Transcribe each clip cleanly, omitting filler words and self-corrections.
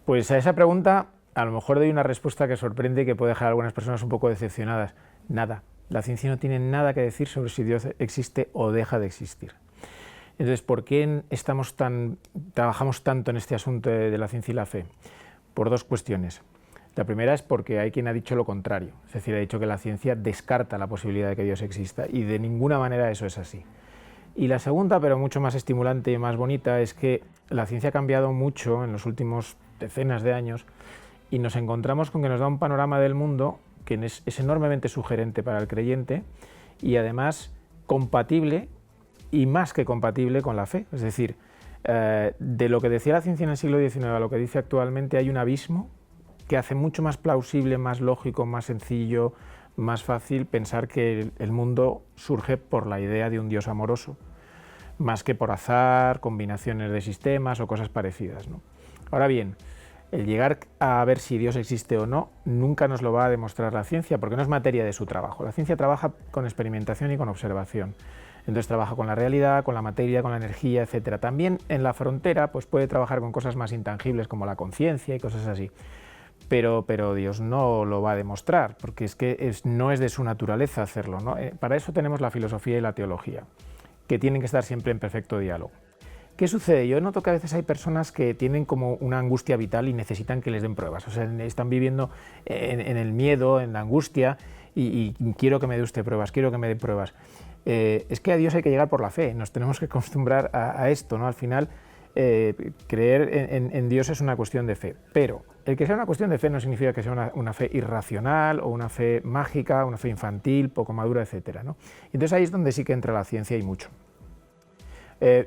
Pues a esa pregunta a lo mejor doy una respuesta que sorprende y que puede dejar a algunas personas un poco decepcionadas. Nada. La ciencia no tiene nada que decir sobre si Dios existe o deja de existir. Entonces, ¿por qué trabajamos tanto en este asunto de la ciencia y la fe? Por dos cuestiones. La primera es porque hay quien ha dicho lo contrario, es decir, ha dicho que la ciencia descarta la posibilidad de que Dios exista y de ninguna manera eso es así. Y la segunda, pero mucho más estimulante y más bonita, es que la ciencia ha cambiado mucho en los últimos decenas de años y nos encontramos con que nos da un panorama del mundo que es enormemente sugerente para el creyente y además compatible y más que compatible con la fe. Es decir, de lo que decía la ciencia en el siglo XIX a lo que dice actualmente hay un abismo que hace mucho más plausible, más lógico, más sencillo, más fácil pensar que el mundo surge por la idea de un Dios amoroso, más que por azar, combinaciones de sistemas o cosas parecidas, ¿no? Ahora bien, el llegar a ver si Dios existe o no nunca nos lo va a demostrar la ciencia, porque no es materia de su trabajo. La ciencia trabaja con experimentación y con observación. Entonces trabaja con la realidad, con la materia, con la energía, etc. También en la frontera pues puede trabajar con cosas más intangibles como la conciencia y cosas así. Pero Dios no lo va a demostrar, porque es que no es de su naturaleza hacerlo, ¿no? Para eso tenemos la filosofía y la teología, que tienen que estar siempre en perfecto diálogo. ¿Qué sucede? Yo noto que a veces hay personas que tienen como una angustia vital y necesitan que les den pruebas, o sea, están viviendo en el miedo, en la angustia, y quiero que me dé usted pruebas, quiero que me dé pruebas. Es que a Dios hay que llegar por la fe, nos tenemos que acostumbrar a esto, ¿no? Al final, creer en Dios es una cuestión de fe, pero el que sea una cuestión de fe no significa que sea una fe irracional o una fe mágica, una fe infantil, poco madura, etc., ¿no? Entonces ahí es donde sí que entra la ciencia y mucho.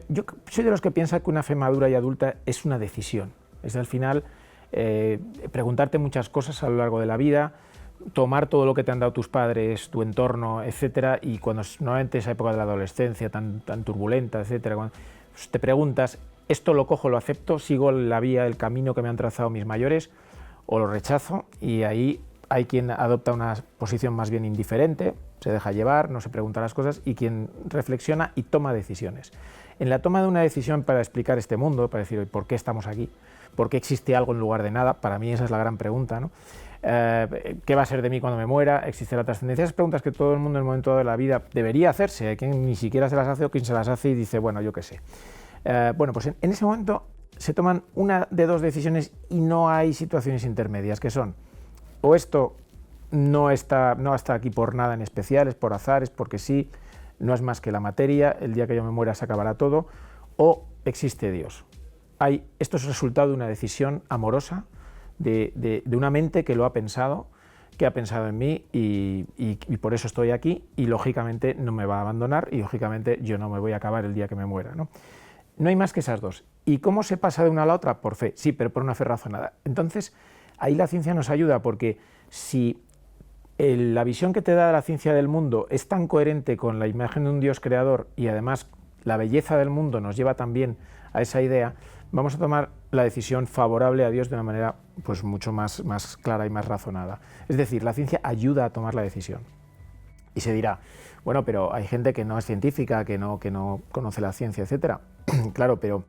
Yo soy de los que piensa que una fe madura y adulta es una decisión, es al final preguntarte muchas cosas a lo largo de la vida, tomar todo lo que te han dado tus padres, tu entorno, etcétera, y cuando normalmente esa época de la adolescencia tan turbulenta, etcétera, cuando te preguntas, ¿esto lo cojo, lo acepto, sigo la vía, el camino que me han trazado mis mayores, o lo rechazo? Y ahí hay quien adopta una posición más bien indiferente, se deja llevar, no se pregunta las cosas, y quien reflexiona y toma decisiones. En la toma de una decisión para explicar este mundo, para decir por qué estamos aquí, por qué existe algo en lugar de nada, para mí esa es la gran pregunta, ¿no? ¿Qué va a ser de mí cuando me muera? ¿Existe la trascendencia? Esas preguntas que todo el mundo en el momento de la vida debería hacerse, hay quien ni siquiera se las hace o quien se las hace y dice, bueno, yo qué sé. Bueno, pues en ese momento se toman una de dos decisiones y no hay situaciones intermedias, que son, o esto no está aquí por nada en especial, es por azar, es porque sí, no es más que la materia, el día que yo me muera se acabará todo, o existe Dios. Esto es resultado de una decisión amorosa, de una mente que lo ha pensado, que ha pensado en mí y por eso estoy aquí y lógicamente no me va a abandonar y lógicamente yo no me voy a acabar el día que me muera, ¿no? No hay más que esas dos. ¿Y cómo se pasa de una a la otra? Por fe, sí, pero por una fe razonada. Entonces, ahí la ciencia nos ayuda porque si la visión que te da la ciencia del mundo es tan coherente con la imagen de un Dios creador y además la belleza del mundo nos lleva también a esa idea, vamos a tomar la decisión favorable a Dios de una manera pues mucho más clara y más razonada. Es decir, la ciencia ayuda a tomar la decisión. Y se dirá, bueno, pero hay gente que no es científica, que no conoce la ciencia, etcétera. Claro, pero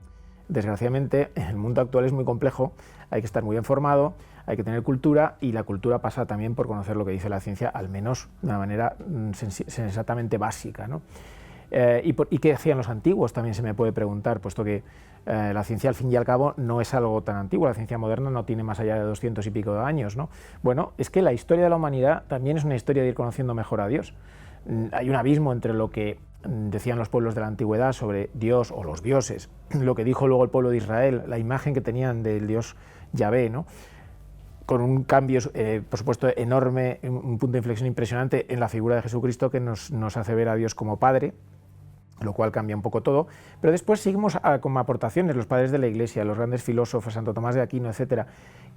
desgraciadamente el mundo actual es muy complejo, hay que estar muy informado, hay que tener cultura y la cultura pasa también por conocer lo que dice la ciencia, al menos de una manera exactamente básica, ¿no? ¿Y qué hacían los antiguos? También se me puede preguntar, puesto que la ciencia al fin y al cabo no es algo tan antiguo, la ciencia moderna no tiene más allá de 200 y pico de años, ¿no? Bueno, es que la historia de la humanidad también es una historia de ir conociendo mejor a Dios. Hay un abismo entre lo que decían los pueblos de la antigüedad sobre Dios o los dioses, lo que dijo luego el pueblo de Israel, la imagen que tenían del Dios Yahvé, ¿no? Con un cambio, por supuesto, enorme, un punto de inflexión impresionante en la figura de Jesucristo que nos hace ver a Dios como Padre, lo cual cambia un poco todo, pero después seguimos con aportaciones, los padres de la Iglesia, los grandes filósofos, Santo Tomás de Aquino, etc.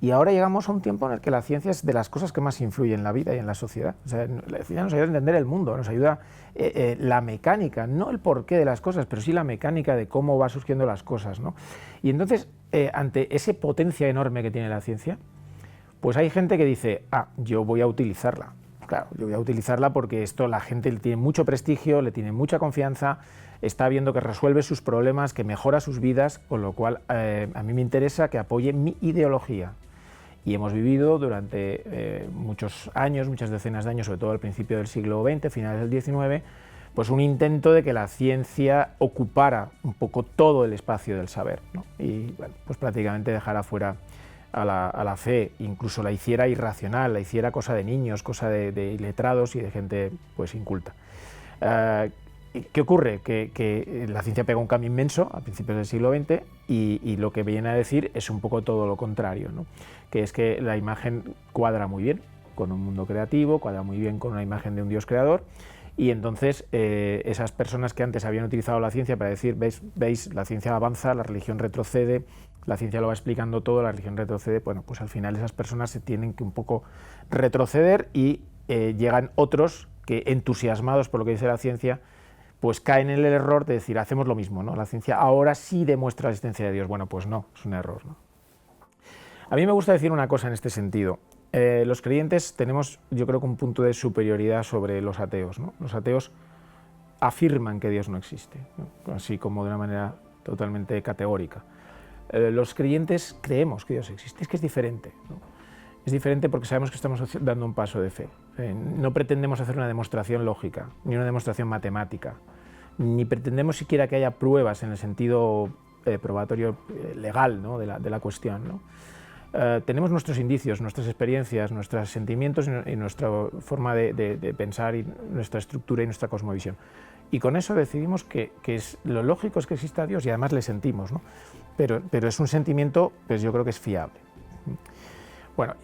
Y ahora llegamos a un tiempo en el que la ciencia es de las cosas que más influyen en la vida y en la sociedad. O sea, la ciencia nos ayuda a entender el mundo, nos ayuda la mecánica, no el porqué de las cosas, pero sí la mecánica de cómo va surgiendo las cosas, ¿no? Y entonces, ante esa potencia enorme que tiene la ciencia, pues hay gente que dice, yo voy a utilizarla. Claro, yo voy a utilizarla porque esto la gente le tiene mucho prestigio, le tiene mucha confianza, está viendo que resuelve sus problemas, que mejora sus vidas, con lo cual a mí me interesa que apoye mi ideología. Y hemos vivido durante muchos años, muchas decenas de años, sobre todo al principio del siglo XX, finales del XIX, pues un intento de que la ciencia ocupara un poco todo el espacio del saber, ¿no? Y bueno, pues prácticamente dejara fuera a la fe, incluso la hiciera irracional, la hiciera cosa de niños, cosa de iletrados y de gente pues inculta. ¿Qué ocurre? Que la ciencia pega un cambio inmenso a principios del siglo XX y lo que viene a decir es un poco todo lo contrario, ¿no? Que es que la imagen cuadra muy bien con un mundo creativo, cuadra muy bien con una imagen de un Dios creador, y entonces esas personas que antes habían utilizado la ciencia para decir, veis, la ciencia avanza, la religión retrocede, la ciencia lo va explicando todo, la religión retrocede, bueno, pues al final esas personas se tienen que un poco retroceder y llegan otros que, entusiasmados por lo que dice la ciencia, pues caen en el error de decir, hacemos lo mismo, ¿no? La ciencia ahora sí demuestra la existencia de Dios. Bueno, pues no, es un error, ¿no? A mí me gusta decir una cosa en este sentido. Los creyentes tenemos, yo creo que un punto de superioridad sobre los ateos, ¿no? Los ateos afirman que Dios no existe, ¿no? Así como de una manera totalmente categórica. Los creyentes creemos que Dios existe, es que es diferente, ¿no? Es diferente porque sabemos que estamos dando un paso de fe. No pretendemos hacer una demostración lógica, ni una demostración matemática, ni pretendemos siquiera que haya pruebas en el sentido probatorio legal, ¿no? de la cuestión, ¿no? Tenemos nuestros indicios, nuestras experiencias, nuestros sentimientos y nuestra forma de pensar, y nuestra estructura y nuestra cosmovisión. Y con eso decidimos que lo lógico es que exista Dios, y además le sentimos, ¿no? Pero es un sentimiento, pues yo creo que es fiable. Bueno,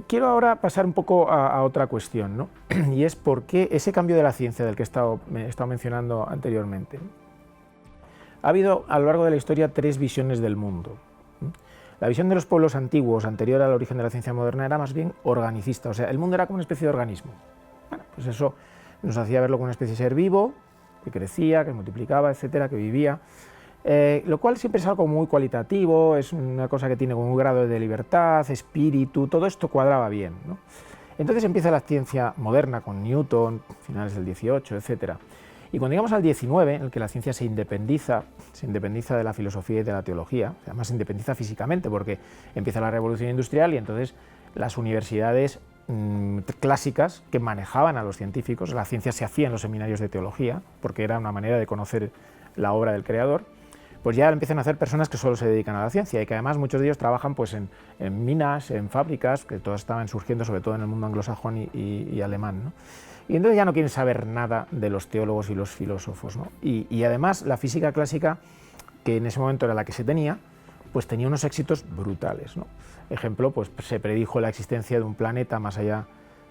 quiero ahora pasar un poco a otra cuestión, ¿no? Y es por qué ese cambio de la ciencia del que he estado mencionando anteriormente. Ha habido a lo largo de la historia tres visiones del mundo. La visión de los pueblos antiguos, anterior al origen de la ciencia moderna, era más bien organicista, o sea, el mundo era como una especie de organismo. Bueno, pues eso nos hacía verlo como una especie de ser vivo, que crecía, que multiplicaba, etcétera, que vivía, lo cual siempre es algo muy cualitativo, es una cosa que tiene como un grado de libertad, espíritu, todo esto cuadraba bien, ¿no? Entonces empieza la ciencia moderna con Newton, finales del 18, etcétera. Y cuando llegamos al 19, en el que la ciencia se independiza de la filosofía y de la teología, además se independiza físicamente porque empieza la revolución industrial y entonces las universidades clásicas que manejaban a los científicos, la ciencia se hacía en los seminarios de teología, porque era una manera de conocer la obra del creador, pues ya empiezan a hacer personas que solo se dedican a la ciencia y que además muchos de ellos trabajan pues en minas, en fábricas, que todas estaban surgiendo sobre todo en el mundo anglosajón y alemán, ¿no? Y entonces ya no quieren saber nada de los teólogos y los filósofos, ¿no? Y además la física clásica, que en ese momento era la que se tenía, pues tenía unos éxitos brutales, ¿no? Ejemplo, pues se predijo la existencia de un planeta más allá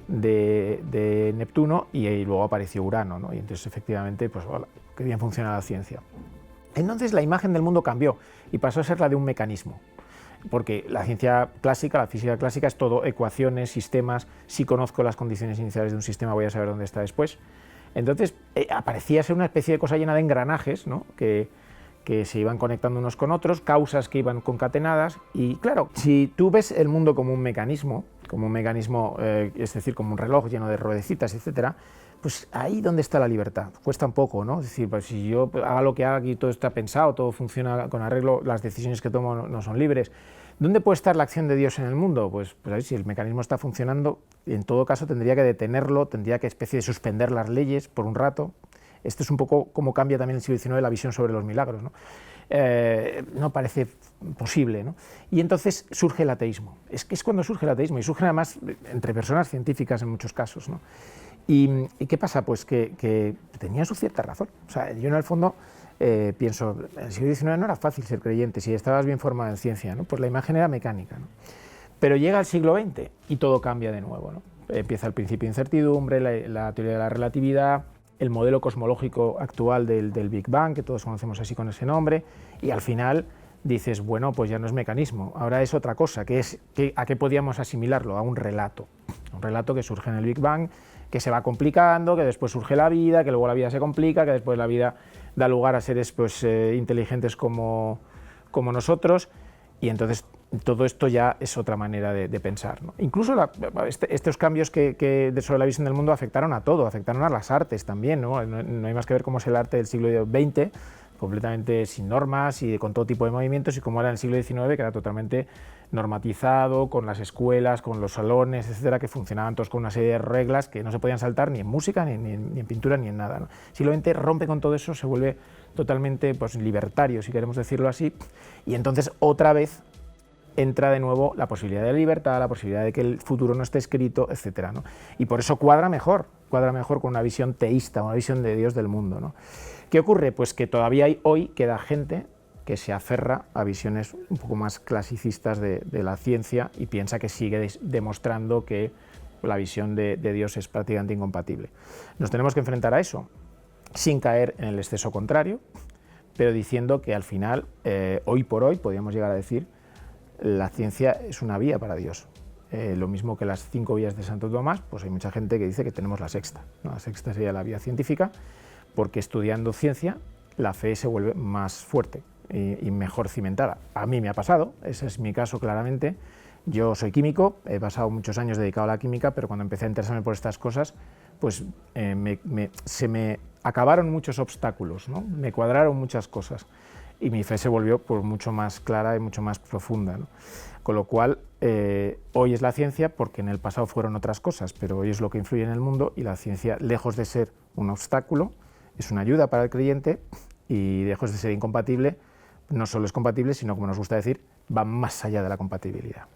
de Neptuno y luego apareció Urano, ¿no? Y entonces efectivamente, pues hola, qué bien funciona la ciencia. Entonces la imagen del mundo cambió y pasó a ser la de un mecanismo. Porque la ciencia clásica, la física clásica es todo ecuaciones, sistemas, si conozco las condiciones iniciales de un sistema voy a saber dónde está después. Entonces aparecía ser una especie de cosa llena de engranajes, ¿no? que se iban conectando unos con otros, causas que iban concatenadas y claro, si tú ves el mundo como un mecanismo, es decir, como un reloj lleno de ruedecitas, etcétera, pues ahí donde está la libertad, cuesta un poco, ¿no? Es decir, pues si yo haga lo que haga aquí, todo está pensado, todo funciona con arreglo, las decisiones que tomo no son libres. ¿Dónde puede estar la acción de Dios en el mundo? Pues ahí, si el mecanismo está funcionando, en todo caso tendría que detenerlo, tendría que especie de suspender las leyes por un rato. Esto es un poco como cambia también el siglo XIX la visión sobre los milagros, ¿no? No parece posible, ¿no? Y entonces surge el ateísmo. Es que es cuando surge el ateísmo, y surge además entre personas científicas en muchos casos, ¿no? ¿Y qué pasa? Pues que tenía su cierta razón. O sea, yo en el fondo pienso, en el siglo XIX no era fácil ser creyente, si estabas bien formado en ciencia, ¿no? Pues la imagen era mecánica, ¿no? Pero llega el siglo XX y todo cambia de nuevo, ¿no? Empieza el principio de incertidumbre, la teoría de la relatividad, el modelo cosmológico actual del Big Bang, que todos conocemos así con ese nombre, y al final dices, bueno, pues ya no es mecanismo, ahora es otra cosa, ¿a qué podíamos asimilarlo? A un relato que surge en el Big Bang, que se va complicando, que después surge la vida, que luego la vida se complica, que después la vida da lugar a seres pues, inteligentes como nosotros, y entonces todo esto ya es otra manera de pensar, ¿no? Incluso estos cambios sobre la visión del mundo afectaron a todo, afectaron a las artes también, ¿no? No hay más que ver cómo es el arte del siglo XX, completamente sin normas y con todo tipo de movimientos, y cómo era en el siglo XIX, que era totalmente normatizado, con las escuelas, con los salones, etcétera, que funcionaban todos con una serie de reglas que no se podían saltar ni en música, ni en pintura, ni en nada, ¿no? El siglo XX rompe con todo eso, se vuelve totalmente, pues, libertario, si queremos decirlo así, y entonces otra vez entra de nuevo la posibilidad de libertad, la posibilidad de que el futuro no esté escrito, etcétera, ¿no? Y por eso cuadra mejor con una visión teísta, una visión de Dios del mundo, ¿no? ¿Qué ocurre? Pues que todavía hoy queda gente que se aferra a visiones un poco más clasicistas de la ciencia y piensa que sigue demostrando que la visión de Dios es prácticamente incompatible. Nos tenemos que enfrentar a eso, sin caer en el exceso contrario, pero diciendo que al final, hoy por hoy, podríamos llegar a decir, la ciencia es una vía para Dios. Lo mismo que las 5 vías de Santo Tomás, pues hay mucha gente que dice que tenemos la sexta, ¿no? La sexta sería la vía científica, porque estudiando ciencia la fe se vuelve más fuerte y mejor cimentada. A mí me ha pasado, ese es mi caso claramente. Yo soy químico, he pasado muchos años dedicado a la química, pero cuando empecé a interesarme por estas cosas, pues se me acabaron muchos obstáculos, ¿no? Me cuadraron muchas cosas y mi fe se volvió, pues, mucho más clara y mucho más profunda, ¿no? Con lo cual, hoy es la ciencia, porque en el pasado fueron otras cosas, pero hoy es lo que influye en el mundo, y la ciencia, lejos de ser un obstáculo, es una ayuda para el creyente, y lejos de ser incompatible, no solo es compatible, sino, como nos gusta decir, va más allá de la compatibilidad.